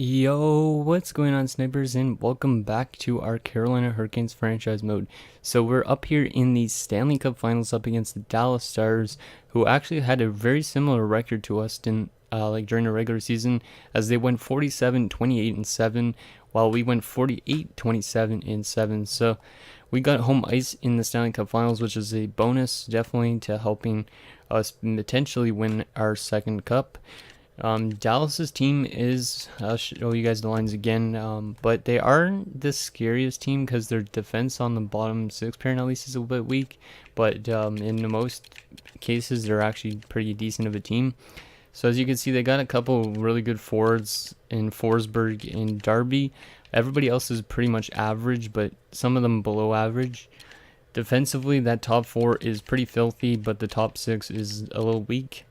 Yo, what's going on, snipers, and welcome back to our Carolina Hurricanes franchise mode. So we're up here in the Stanley Cup Finals up against the Dallas Stars, who actually had a very similar record to us during the regular season, as they went 47-28-7, while we went 48-27-7. So we got home ice in the Stanley Cup Finals, which is a bonus, definitely, to helping us potentially win our second cup. Dallas's team is, I'll show you guys the lines again, but they aren't the scariest team because their defense on the bottom six pair at least is a little bit weak, but in most cases they're actually pretty decent of a team. So as you can see, they got a couple really good forwards in Forsberg and Darby. Everybody else is pretty much average, but some of them below average. Defensively, that top four is pretty filthy, but the top six is a little weak.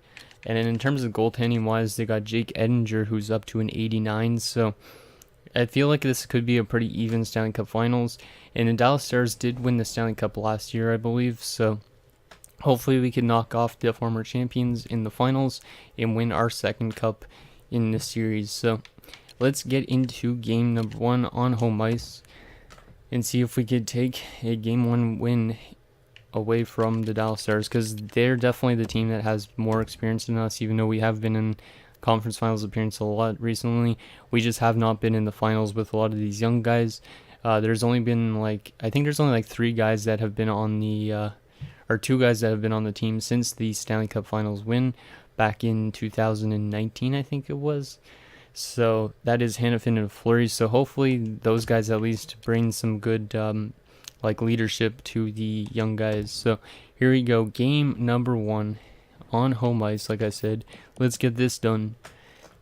And then in terms of goaltending wise, they got Jake Edinger, who's up to an 89. So I feel like this could be a pretty even Stanley Cup Finals. And the Dallas Stars did win the Stanley Cup last year, I believe. So hopefully we can knock off the former champions in the finals and win our second cup in this series. So let's get into game number one on home ice and see if we could take a game one win away from the Dallas Stars, because they're definitely the team that has more experience than us. Even though we have been in conference finals appearance a lot recently, we just have not been in the finals with a lot of these young guys. There's only been I think there's only three guys that have been on the or two guys that have been on the team since the Stanley Cup Finals win back in 2019, I think it was. So that is Hannafin and Fleury. So hopefully those guys at least bring some good leadership to the young guys. So here we go, game number one on home ice. Like I said, let's get this done.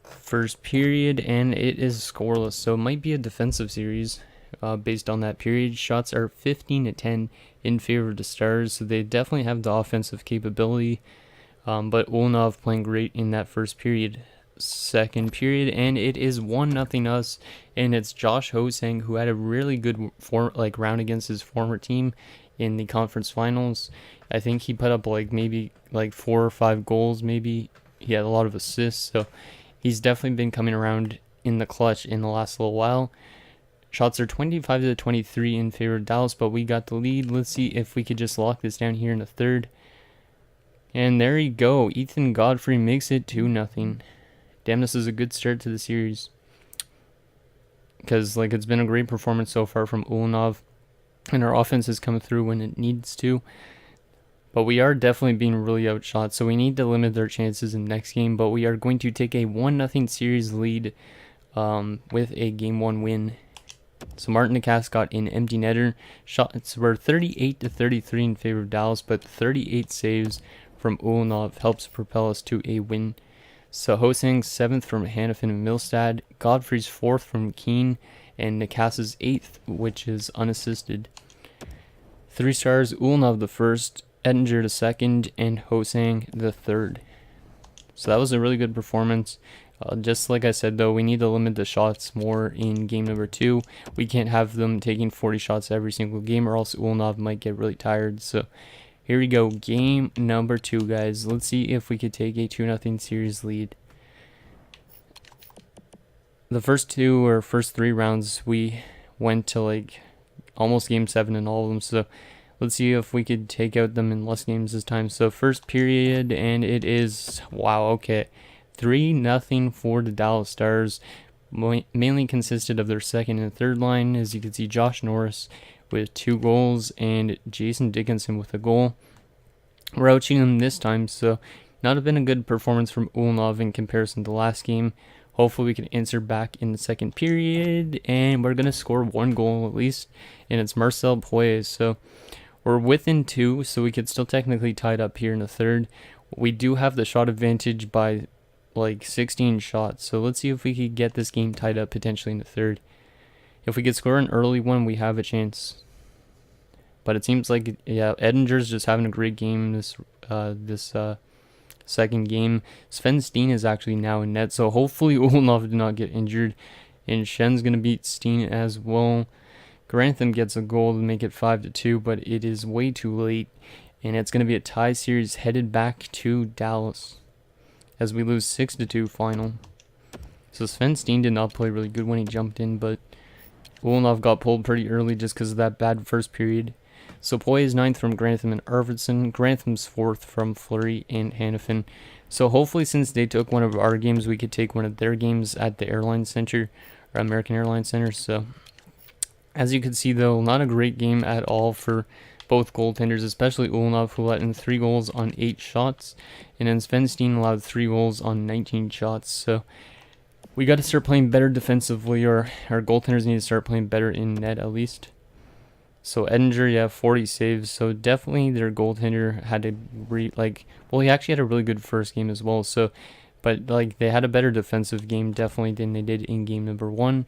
First period, and it is scoreless, so it might be a defensive series based on that period. Shots are 15-10 in favor of the Stars, so they definitely have the offensive capability, but Ulnov playing great in that first period. Second period, and it is 1-0 us, and it's Josh Hosang, who had a really good round against his former team in the conference finals. I think he put up maybe 4 or 5 goals. Maybe he had a lot of assists, so he's definitely been coming around in the clutch in the last little while. Shots are 25-23 in favor of Dallas, but we got the lead. Let's see if we could just lock this down here in the third. And there you go, Ethan Godfrey makes it 2-0. Damn, this is a good start to the series, because it's been a great performance so far from Ulnov, and our offense has come through when it needs to, but we are definitely being really outshot, so we need to limit their chances in the next game. But we are going to take a 1-0 series lead with a game one win. So Martin Necas got an empty netter. Shots were 38-33 in favor of Dallas, but 38 saves from Ulnov helps propel us to a win. So Hosang's 7th from Hannafin and Milstad, Godfrey's 4th from Keene, and Necas's 8th, which is unassisted. 3 stars, Ulnov the 1st, Edinger the 2nd, and Hosang the 3rd. So that was a really good performance. Just like I said, though, we need to limit the shots more in game number 2. We can't have them taking 40 shots every single game, or else Ulnov might get really tired. So here we go, game number 2, guys. Let's see if we could take a 2-0 series lead. The first 3 rounds, we went to almost game 7 in all of them. So let's see if we could take out them in less games this time. So first period, and it is, wow, okay, 3-0 for the Dallas Stars. Mainly consisted of their second and third line. As you can see, Josh Norris with 2 goals and Jason Dickinson with a goal. We're outshooting them this time, so not have been a good performance from Ulnov in comparison to last game. Hopefully we can answer back in the second period, and we're going to score 1 goal at least, and it's Marcel Poyet. So we're within 2, so we could still technically tie it up here in the third. We do have the shot advantage by 16 shots, so let's see if we could get this game tied up potentially in the third. If we could score an early one, we have a chance. But it seems like, yeah, Edinger's just having a great game this second game. Sven Steen is actually now in net, so hopefully Ulnov did not get injured. And Shen's going to beat Steen as well. Grantham gets a goal to make it 5-2, but it is way too late. And it's going to be a tie series headed back to Dallas as we lose 6-2 final. So Sven Steen did not play really good when he jumped in, but Ulanov got pulled pretty early just because of that bad first period. So Poy is 9th from Grantham and Arvidsson. Grantham's 4th from Fleury and Hannafin. So hopefully, since they took one of our games, we could take one of their games at the Airline Center, or American Airlines Center. So as you can see, though, not a great game at all for both goaltenders, especially Ulanov, who let in 3 goals on 8 shots, and then Sven Steen allowed 3 goals on 19 shots. So we got to start playing better defensively, or our goaltenders need to start playing better in net at least. So Edinger, yeah, 40 saves. So definitely their goaltender had to he actually had a really good first game as well. So, but they had a better defensive game definitely than they did in game number 1.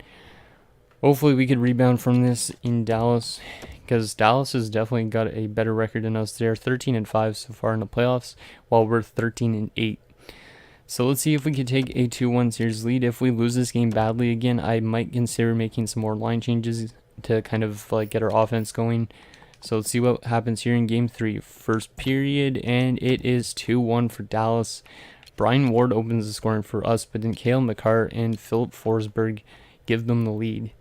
Hopefully we could rebound from this in Dallas, because Dallas has definitely got a better record than us. They're 13-5 so far in the playoffs, while we're 13-8. So let's see if we can take a 2-1 series lead. If we lose this game badly again, I might consider making some more line changes to kind of get our offense going. So let's see what happens here in game 3. First period, and it is 2-1 for Dallas. Brian Ward opens the scoring for us, but then Cale McCarr and Philip Forsberg give them the lead.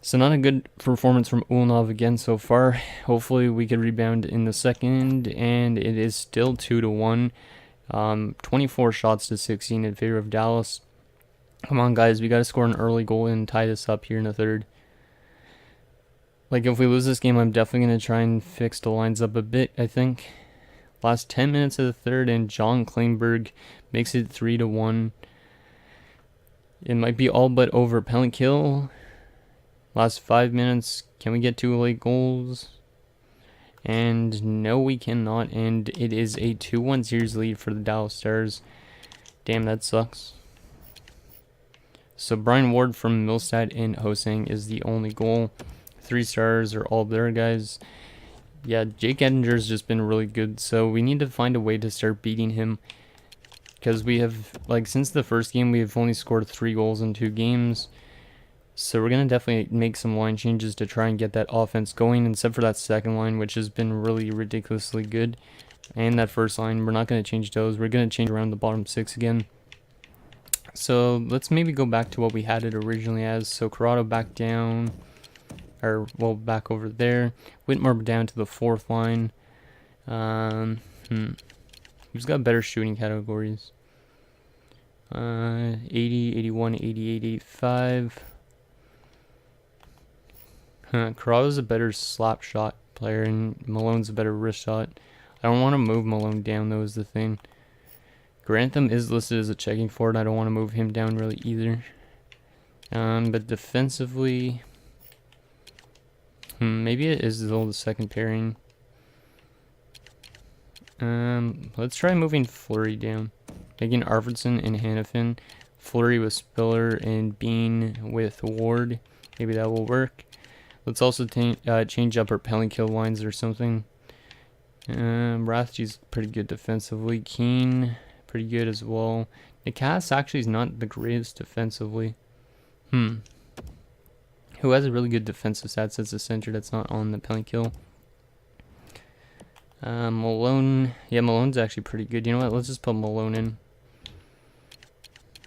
So not a good performance from Ulanov again so far. Hopefully we can rebound in the second, and it is still 2-1. 24 shots to 16 in favor of Dallas. Come on, guys, we got to score an early goal and tie this up here in the third. If we lose this game, I'm definitely going to try and fix the lines up a bit, I think. Last 10 minutes of the third, and John Klingberg makes it 3-1. It might be all but over. Penalty kill. Last 5 minutes. Can we get 2 late goals? And no, we cannot. And it is a 2-1 series lead for the Dallas Stars. Damn, that sucks. So Brian Ward from Milstad and Hosang is the only goal. 3 stars are all there, guys. Yeah, Jake Edinger's just been really good. So we need to find a way to start beating him, because we have, since the first game, we have only scored 3 goals in 2 games. So we're going to definitely make some line changes to try and get that offense going, except for that second line, which has been really ridiculously good. And that first line, we're not going to change those. We're going to change around the bottom 6 again. So let's maybe go back to what we had it originally as. So Corrado back down, back over there. Whitmore down to the 4th line. Who's got better shooting categories? 80, 81, 88, 85. Corrado's a better slap shot player, and Malone's a better wrist shot. I don't want to move Malone down, though, is the thing. Grantham is listed as a checking forward. I don't want to move him down really either. But defensively, maybe it is the second pairing. Let's try moving Fleury down. Making Arvidsson and Hannafin. Fleury with Spiller and Bean with Ward. Maybe that will work. Let's also change up our penalty kill lines or something. Rathje's pretty good defensively. Keane, pretty good as well. Nikas actually is not the greatest defensively. Who has a really good defensive stats as a center that's not on the penalty kill? Malone. Yeah, Malone's actually pretty good. You know what? Let's just put Malone in.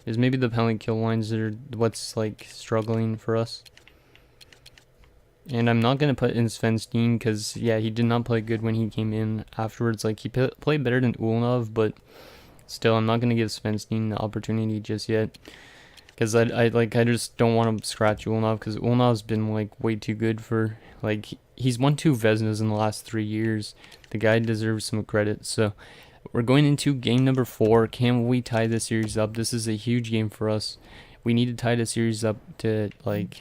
Is maybe the penalty kill lines that are what's struggling for us. And I'm not going to put in Sven Steen because, yeah, he did not play good when he came in afterwards. He played better than Ulanov, but still, I'm not going to give Sven Steen the opportunity just yet. Because I just don't want to scratch Ulanov, because Ulanov's been, way too good for, he's won 2 Vezinas in the last 3 years. The guy deserves some credit. So, we're going into game number 4. Can we tie this series up? This is a huge game for us. We need to tie the series up to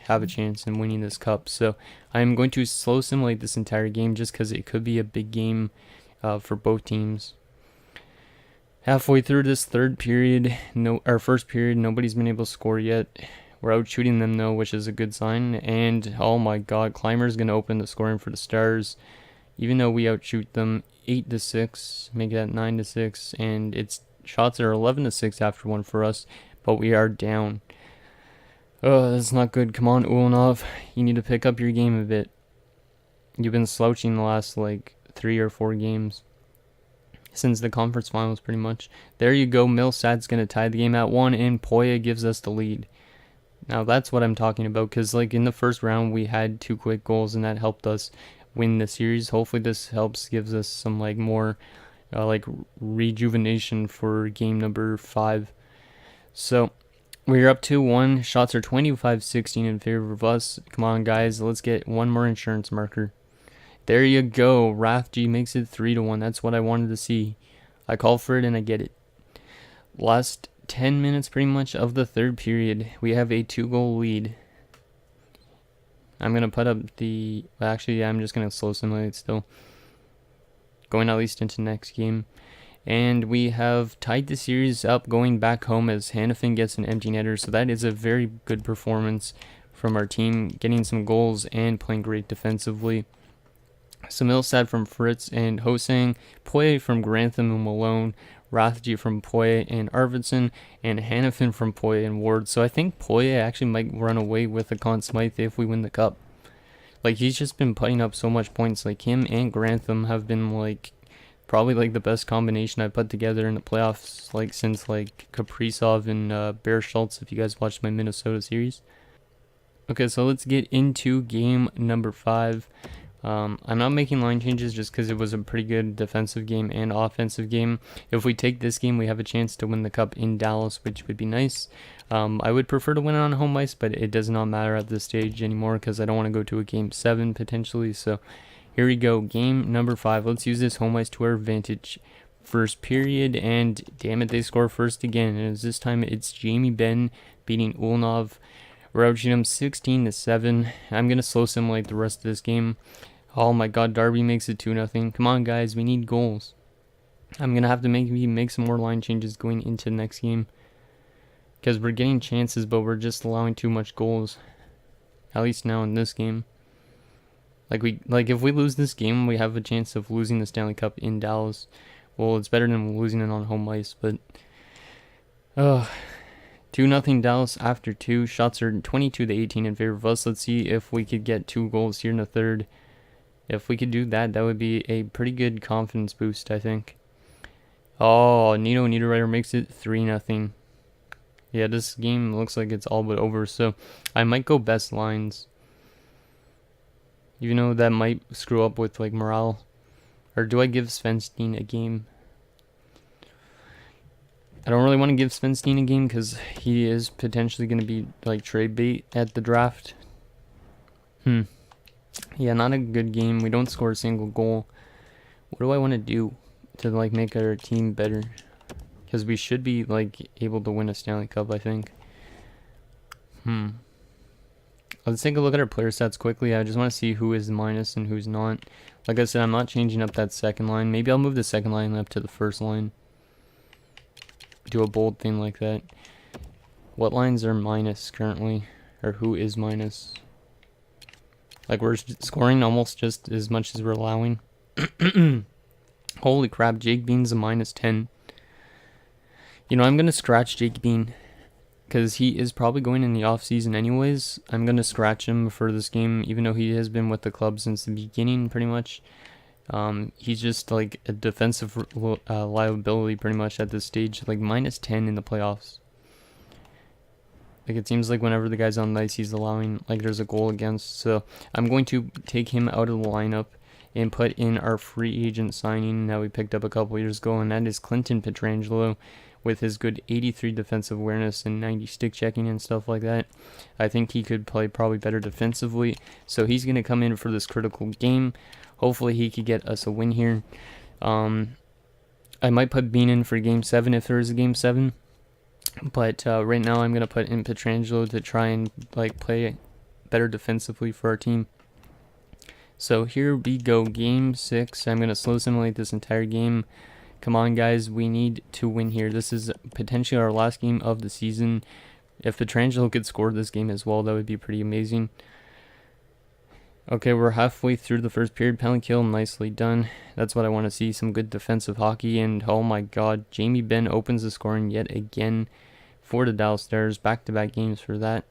have a chance in winning this cup. So I'm going to slow simulate this entire game just because it could be a big game for both teams. Halfway through this third period, first period, nobody's been able to score yet. We're out shooting them though, which is a good sign. And oh my God, Clymer's gonna open the scoring for the Stars, even though we outshoot them 8-6, make that 9-6, and its shots are 11-6 after one for us, but we are down. Oh, that's not good. Come on, Ulanov. You need to pick up your game a bit. You've been slouching the last 3 or 4 games. since the conference finals pretty much. There you go. Millsad's going to tie the game at 1, and Poya gives us the lead. Now that's what I'm talking about, because like in the first round we had 2 quick goals and that helped us win the series. Hopefully this gives us some like more like rejuvenation for game number 5. So we're up 2-1. Shots are 25-16 in favor of us. Come on guys, let's get one more insurance marker. There you go. Rathji makes it 3-1. That's what I wanted to see. I call for it and I get it. Last 10 minutes pretty much of the third period. We have a 2-goal lead. I'm going to put up the... Actually, yeah, I'm just going to slow simulate still. Going at least into next game. And we have tied the series up going back home as Hannafin gets an empty netter. So that is a very good performance from our team. Getting some goals and playing great defensively. Samilsad from Fritz and Hosang. Poye from Grantham and Malone. Rathji from Poye and Arvidsson, and Hannafin from Poye and Ward. So I think Poye actually might run away with the Conn Smythe if we win the cup. Like, he's just been putting up so much points. Like, him and Grantham have been like probably like the best combination I put together in the playoffs, like since like Kaprizov and Bear Schultz, if you guys watched my Minnesota series. Okay, so let's get into game number 5. I'm not making line changes just because it was a pretty good defensive game and offensive game. If we take this game, we have a chance to win the cup in Dallas, which would be nice. I would prefer to win it on home ice, but it does not matter at this stage anymore because I don't want to go to a game 7 potentially. So here we go, game number 5. Let's use this home ice to our advantage. First period, and damn it, they score first again. And this time it's Jamie Benn beating Ulnov. We're outing them 16-7. I'm going to slow simulate the rest of this game. Oh my god, Darby makes it 2-0. Come on, guys, we need goals. I'm going to have to make some more line changes going into the next game. Because we're getting chances, but we're just allowing too much goals. At least now in this game. Like if we lose this game, we have a chance of losing the Stanley Cup in Dallas. Well, it's better than losing it on home ice, but... 2-0 Dallas after 2. Shots are 22-18 in favor of us. Let's see if we could get 2 goals here in the third. If we could do that, that would be a pretty good confidence boost, I think. Oh, Nino Niederreiter makes it 3-0. Yeah, this game looks like it's all but over, so I might go best lines. Even though that might screw up with like morale. Or do I give Svenstein a game? I don't really want to give Svenstein a game because he is potentially going to be like trade bait at the draft. Yeah, not a good game. We don't score a single goal. What do I want to do to like make our team better? Because we should be like able to win a Stanley Cup, I think. Let's take a look at our player stats quickly. I just want to see who is minus and who's not. Like I said, I'm not changing up that second line. Maybe I'll move the second line up to the first line. Do a bold thing like that. What lines are minus currently? Or who is minus? Like, we're scoring almost just as much as we're allowing. Holy crap, Jake Bean's a -10. You know, I'm going to scratch Jake Bean. Because he is probably going in the off-season anyways. I'm going to scratch him for this game, even though he has been with the club since the beginning, pretty much. He's just like a defensive liability pretty much at this stage, like -10 in the playoffs. Like, it seems like whenever the guy's on the ice, he's allowing, like, there's a goal against. So I'm going to take him out of the lineup and put in our free agent signing that we picked up a couple years ago, and that is Clinton Pietrangelo with his good 83 defensive awareness and 90 stick checking and stuff like that. I think he could play probably better defensively, so he's going to come in for this critical game. Hopefully he could get us a win here. I might put Bean in for Game 7 if there is a Game 7. But right now I'm going to put in Pietrangelo to try and like play better defensively for our team. So here we go, Game 6. I'm going to slow simulate this entire game. Come on, guys. We need to win here. This is potentially our last game of the season. If Pietrangelo could score this game as well, that would be pretty amazing. Okay, we're halfway through the first period. Penalty kill, nicely done. That's what I want to see, some good defensive hockey. And oh my god, Jamie Benn opens the scoring yet again for the Dallas Stars. Back-to-back games for that.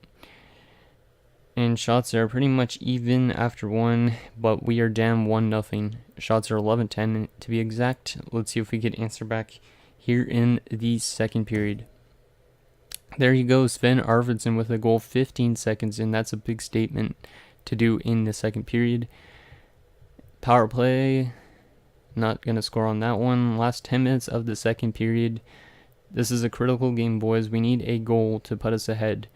And shots are pretty much even after one, but we are down 1-0. Shots are 11-10 to be exact. Let's see if we can answer back here in the second period. There you go, Sven Arvidsson with a goal 15 seconds in. That's a big statement to do in the second period. Power play, not going to score on that one. Last 10 minutes of the second period. This is a critical game, boys. We need a goal to put us ahead.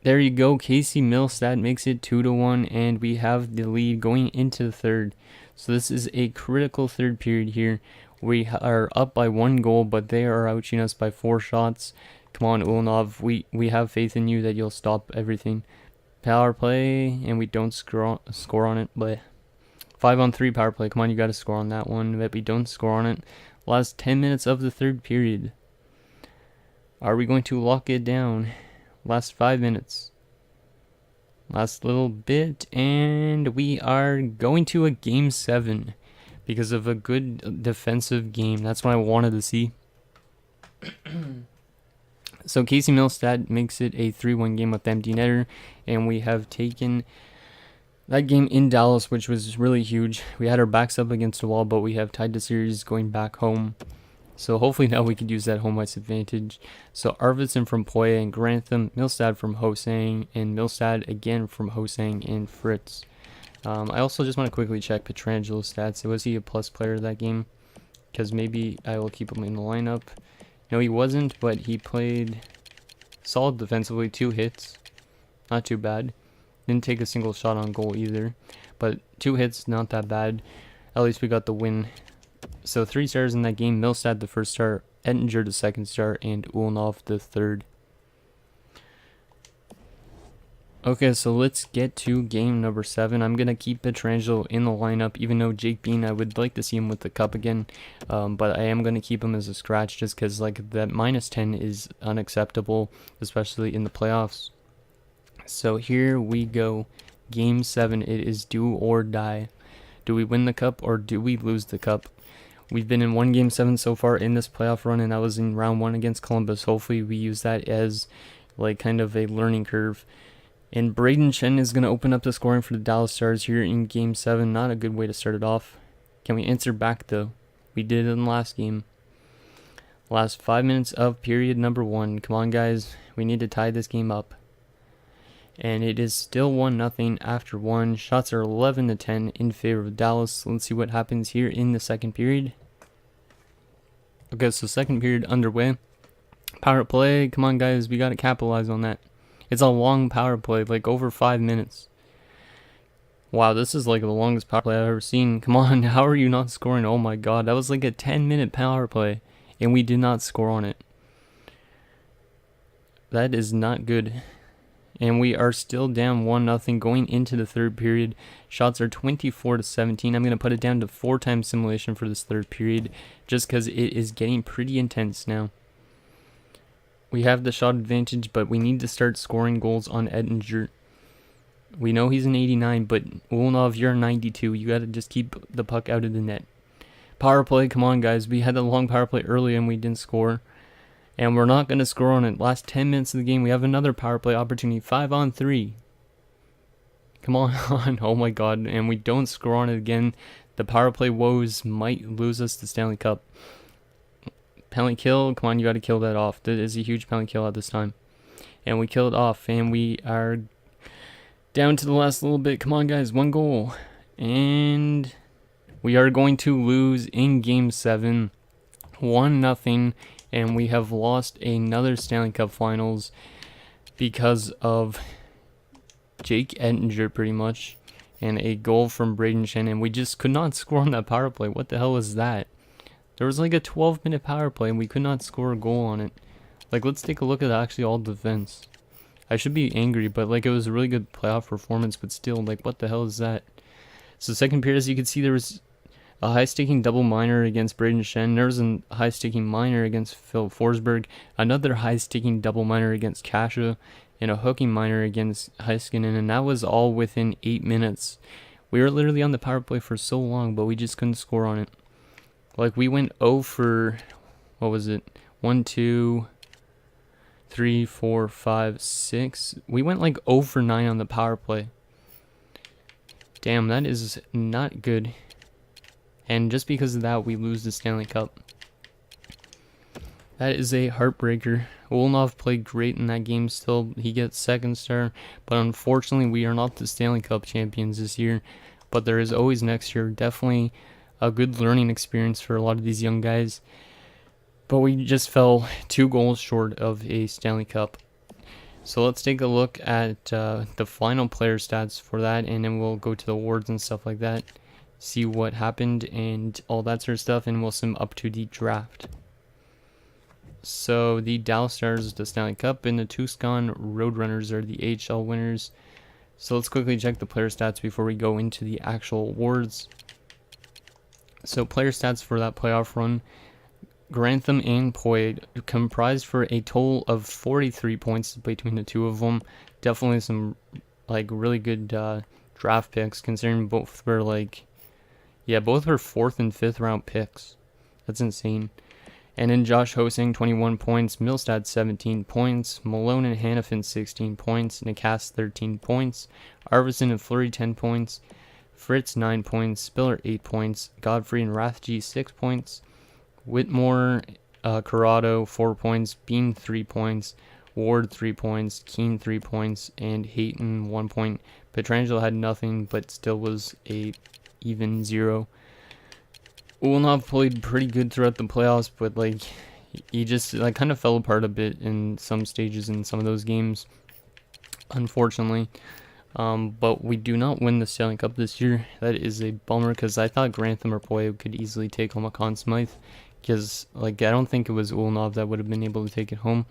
There you go, Casey Milstad makes it 2-1, and we have the lead going into the third. So this is a critical third period here. We are up by 1 goal, but they are outshooting us by 4 shots. Come on, Ulnov, we have faith in you that you'll stop everything. Power play, and we don't score on it, but 5-on-3 power play. Come on, you got to score on that one, but we don't score on it. Last 10 minutes of the third period. Are we going to lock it down? Last 5 minutes. Last little bit, and we are going to a game 7 because of a good defensive game. That's what I wanted to see. So Casey Milstad makes it a 3-1 game with empty netter, and we have taken that game in Dallas, which was really huge. We had our backs up against the wall, but we have tied the series going back home. So hopefully now we could use that home ice advantage. So Arvidsson from Poya and Grantham, Milstad from Hosang, and Milstad again from Hosang and Fritz. I also just want to quickly check Petrangelo's stats. Was he a plus player that game? Because maybe I will keep him in the lineup. No, he wasn't, but he played solid defensively. 2 hits. Not too bad. Didn't take a single shot on goal either. But 2 hits, not that bad. At least we got the win. So 3 stars in that game. Milstad the first star, Ettinger the second star, and Ulnov the third. Okay, so let's get to game number 7. I'm going to keep Petrangelo in the lineup, even though Jake Bean, I would like to see him with the cup again. But I am going to keep him as a scratch just because like that -10 is unacceptable, especially in the playoffs. So here we go. Game 7, it is do or die. Do we win the cup or do we lose the cup? We've been in 1 game 7 so far in this playoff run, and that was in round 1 against Columbus. Hopefully we use that as like kind of a learning curve. And Braden Chen is going to open up the scoring for the Dallas Stars here in game 7. Not a good way to start it off. Can we answer back though? We did it in the last game. Last 5 minutes of period number 1. Come on guys, we need to tie this game up. And it is still 1-0 after 1. Shots are 11-10 in favor of Dallas. Let's see what happens here in the second period. Okay, so second period underway. Power play. Come on, guys. We got to capitalize on that. It's a long power play, like over 5 minutes. Wow, this is like the longest power play I've ever seen. Come on, how are you not scoring? Oh my god, that was like a 10-minute power play, and we did not score on it. That is not good. And we are still down 1-0 going into the third period. Shots are 24-17. I'm going to put it down to 4 times simulation for this third period, just because it is getting pretty intense now. We have the shot advantage, but we need to start scoring goals on Ettinger. We know he's an 89, but Ulnov, you're a 92. You got to just keep the puck out of the net. Power play, come on guys. We had a long power play early and we didn't score. And we're not going to score on it. Last 10 minutes of the game, we have another power play opportunity. 5-on-3. Come on. Oh my god. And we don't score on it again. The power play woes might lose us the Stanley Cup. Penalty kill. Come on, you got to kill that off. That is a huge penalty kill at this time. And we kill it off. And we are down to the last little bit. Come on, guys. 1 goal. And we are going to lose in game 7. 1-0. And we have lost another Stanley Cup Finals because of Jake Ettinger, pretty much, and a goal from Braden Chen. And we just could not score on that power play. What the hell was that? There was like a 12-minute power play, and we could not score a goal on it. Like, let's take a look at actually all defense. I should be angry, but like it was a really good playoff performance, but still, like, what the hell is that? So second period, as you can see, there was a high-sticking double minor against Braden Shen. There was a high-sticking minor against Phil Forsberg. Another high-sticking double minor against Kasha. And a hooking minor against Heiskanen. And that was all within 8 minutes. We were literally on the power play for so long, but we just couldn't score on it. Like, we went 0 for, what was it? 1, 2, 3, 4, 5, 6. We went like 0 for 9 on the power play. Damn, that is not good. And just because of that, we lose the Stanley Cup. That is a heartbreaker. Ulnov played great in that game still. He gets second star. But unfortunately, we are not the Stanley Cup champions this year. But there is always next year. Definitely a good learning experience for a lot of these young guys. But we just fell 2 goals short of a Stanley Cup. So let's take a look at the final player stats for that. And then we'll go to the awards and stuff like that. See what happened and all that sort of stuff. And we'll sum up to the draft. So the Dallas Stars, the Stanley Cup, and the Tucson Roadrunners are the AHL winners. So let's quickly check the player stats before we go into the actual awards. So player stats for that playoff run. Grantham and Poyd comprised for a total of 43 points between the two of them. Definitely some like really good draft picks, considering both were both were 4th and 5th round picks. That's insane. And then Josh Hosing, 21 points. Milstad, 17 points. Malone and Hannafin, 16 points. Nikas, 13 points. Arvidsson and Fleury, 10 points. Fritz, 9 points. Spiller, 8 points. Godfrey and Rathje, 6 points. Whitmore, Corrado, 4 points. Bean, 3 points. Ward, 3 points. Keane, 3 points. And Hayton, 1 point. Petrangelo had nothing, but still was a even 0. Ulnov played pretty good throughout the playoffs, but he just kind of fell apart a bit in some stages in some of those games, unfortunately. But we do not win the Stanley Cup this year. That is a bummer because I thought Grantham or Poyo could easily take home a Conn Smythe, because I don't think it was Ulnov that would have been able to take it home.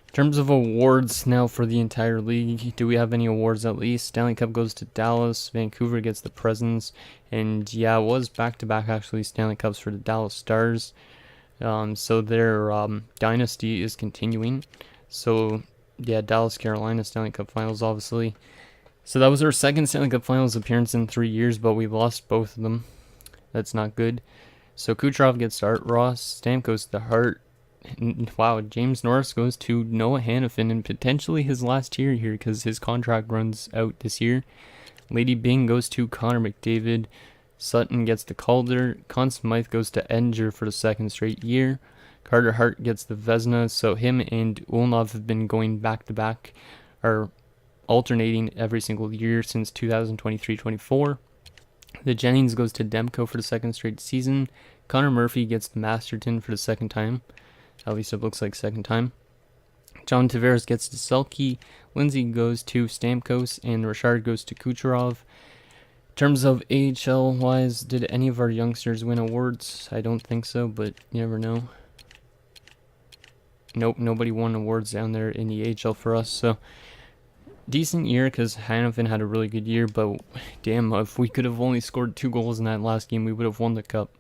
In terms of awards now for the entire league, do we have any awards at least? Stanley Cup goes to Dallas, Vancouver gets the Presidents, and yeah, it was back-to-back actually Stanley Cups for the Dallas Stars. So their dynasty is continuing. So yeah, Dallas, Carolina, Stanley Cup Finals obviously. So that was our second Stanley Cup Finals appearance in 3 years, but we lost both of them. That's not good. So Kucherov gets to Art Ross, Stamkos to Hart. Wow, James Norris goes to Noah Hannafin and potentially his last year here because his contract runs out this year. Lady Byng goes to Connor McDavid. Sutton gets to Calder. Conn Smythe goes to Edinger for the 2nd straight year. Carter Hart gets the Vezina. So him and Ulnov have been going back to back, or alternating every single year since 2023-24. The Jennings goes to Demko for the 2nd straight season. Connor Murphy gets to Masterton for the 2nd time. At least it looks like 2nd time. John Tavares gets to Selke. Lindsay goes to Stamkos. And Richard goes to Kucherov. In terms of AHL-wise, did any of our youngsters win awards? I don't think so, but you never know. Nope, nobody won awards down there in the AHL for us. So, decent year because Hannafin had a really good year. But damn, if we could have only scored 2 goals in that last game, we would have won the cup.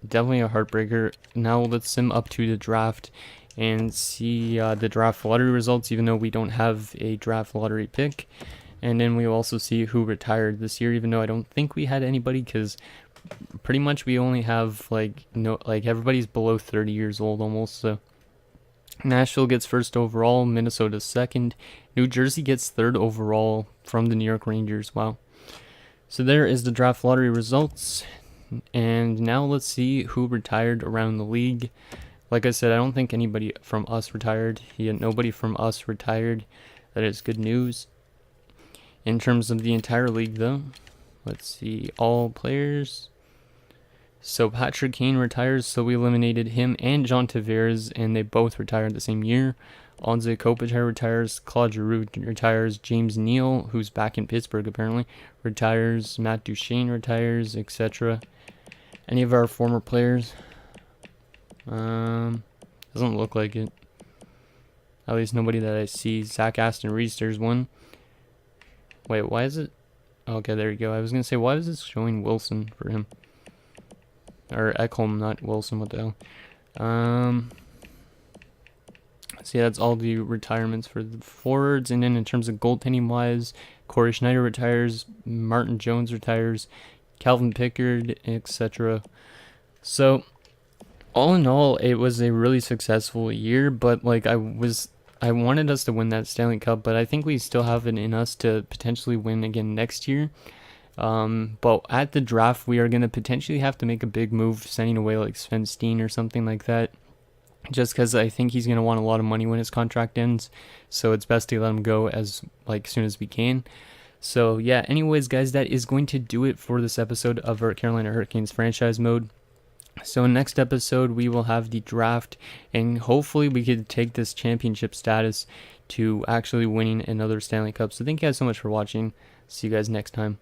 Definitely a heartbreaker. Now let's sim up to the draft and see the draft lottery results, even though we don't have a draft lottery pick. And then we'll also see who retired this year, even though I don't think we had anybody, because pretty much we only have everybody's below 30 years old almost. So Nashville gets 1st overall, Minnesota 2nd, New Jersey gets 3rd overall from the New York Rangers. Wow. So there is the draft lottery results. And now let's see who retired around the league. Like I said, I don't think anybody from us retired. Nobody from us retired. That is good news. In terms of the entire league, though, let's see all players. So Patrick Kane retires, so we eliminated him and John Tavares, and they both retired the same year. Anze Kopitar retires, Claude Giroux retires, James Neal, who's back in Pittsburgh apparently, retires, Matt Duchene retires, etc. Any of our former players? Doesn't look like it. At least nobody that I see. Zach Aston Reese, there's one. Wait, why is it? Okay, there you go. I was going to say, why is this showing Wilson for him? Or Ekholm, not Wilson, what the hell? So yeah, that's all the retirements for the forwards. And then in terms of goaltending wise, Corey Schneider retires, Martin Jones retires, Calvin Pickard, etc. So All in all, it was a really successful year, but like I wanted us to win that Stanley Cup, but I think we still have it in us to potentially win again next year. But at the draft, we are going to potentially have to make a big move, sending away like Sven Steen or something like that, just because I think he's going to want a lot of money when his contract ends. So it's best to let him go as like soon as we can. So yeah, anyways, guys, that is going to do it for this episode of our Carolina Hurricanes franchise mode. So next episode, we will have the draft, and hopefully we could take this championship status to actually winning another Stanley Cup. So thank you guys so much for watching. See you guys next time.